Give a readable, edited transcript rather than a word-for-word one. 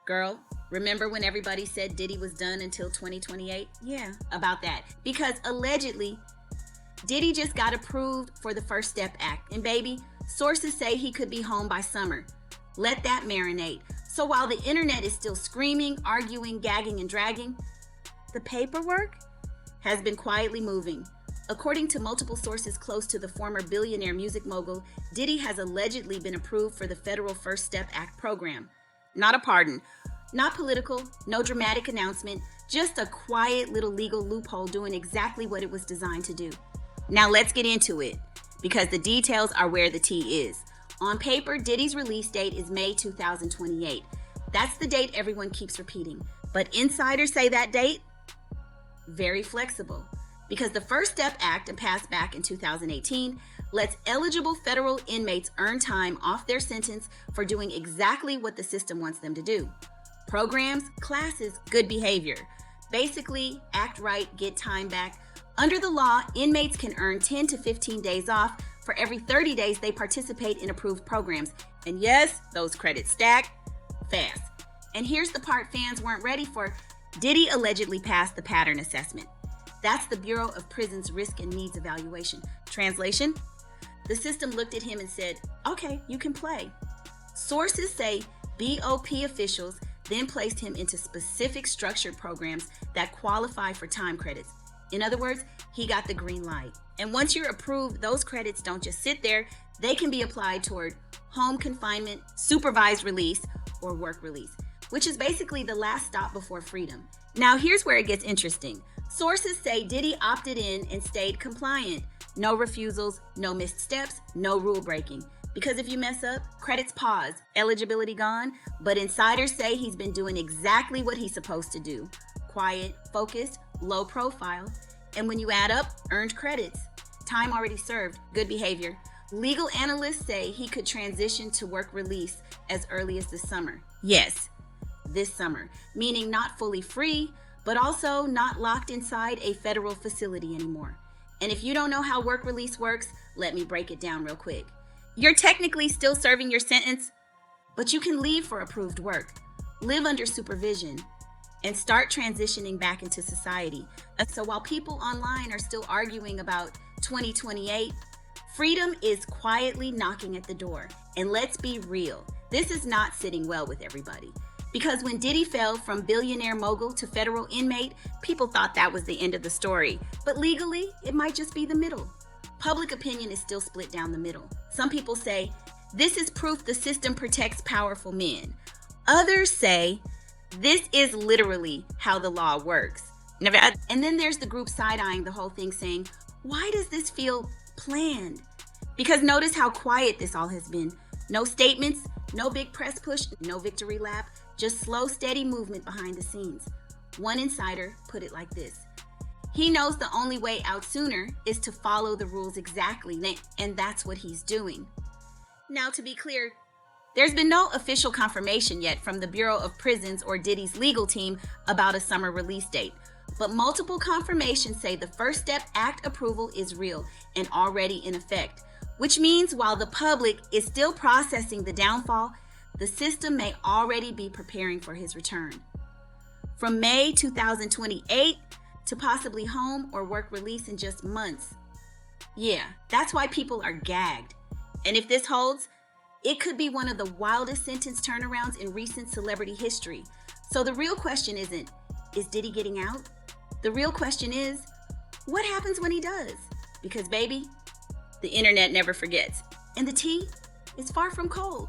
Girl, remember when everybody said Diddy was done until 2028? Yeah, about that. Because allegedly, Diddy just got approved for the First Step Act. And baby, sources say he could be home by summer. Let that marinate. So while the internet is still screaming, arguing, gagging, and dragging, the paperwork has been quietly moving. According to multiple sources close to the former billionaire music mogul, Diddy has allegedly been approved for the federal First Step Act program. Not a pardon, not political, no dramatic announcement, just a quiet little legal loophole doing exactly what it was designed to do. Now let's get into it, because the details are where the tea is. On paper, Diddy's release date is May 2028. That's the date everyone keeps repeating. But insiders say that date? Very flexible. Because the First Step Act, passed back in 2018, lets eligible federal inmates earn time off their sentence for doing exactly what the system wants them to do. Programs, classes, good behavior. Basically, act right, get time back. Under the law, inmates can earn 10 to 15 days off for every 30 days they participate in approved programs. And yes, those credits stack fast. And here's the part fans weren't ready for. Diddy allegedly passed the pattern assessment. That's the Bureau of Prisons Risk and Needs Evaluation. Translation? The system looked at him and said, okay, you can play. Sources say BOP officials then placed him into specific structured programs that qualify for time credits. In other words, he got the green light. And once you're approved, those credits don't just sit there. They can be applied toward home confinement, supervised release, or work release, which is basically the last stop before freedom. Now, here's where it gets interesting. Sources say Diddy opted in and stayed compliant. No refusals, no missed steps, no rule breaking. Because if you mess up, credits pause, eligibility gone. But insiders say he's been doing exactly what he's supposed to do. Quiet, focused, low profile. And when you add up, earned credits. Time already served, good behavior. Legal analysts say he could transition to work release as early as this summer. Yes, this summer. Meaning not fully free, but also not locked inside a federal facility anymore. And if you don't know how work release works, let me break it down real quick. You're technically still serving your sentence, but you can leave for approved work, live under supervision, and start transitioning back into society. So while people online are still arguing about 2028, freedom is quietly knocking at the door. And let's be real, this is not sitting well with everybody. Because when Diddy fell from billionaire mogul to federal inmate, people thought that was the end of the story. But legally, it might just be the middle. Public opinion is still split down the middle. Some people say, this is proof the system protects powerful men. Others say, this is literally how the law works. And then there's the group side-eyeing the whole thing saying, why does this feel planned? Because notice how quiet this all has been. No statements, no big press push, no victory lap, just slow, steady movement behind the scenes. One insider put it like this. He knows the only way out sooner is to follow the rules exactly, and that's what he's doing. Now, to be clear, there's been no official confirmation yet from the Bureau of Prisons or Diddy's legal team about a summer release date. But multiple confirmations say the First Step Act approval is real and already in effect, which means while the public is still processing the downfall, the system may already be preparing for his return. From May 2028 to possibly home or work release in just months. Yeah, that's why people are gagged. And if this holds, it could be one of the wildest sentence turnarounds in recent celebrity history. So the real question isn't, is Diddy getting out? The real question is, what happens when he does? Because baby, the internet never forgets. And the tea is far from cold.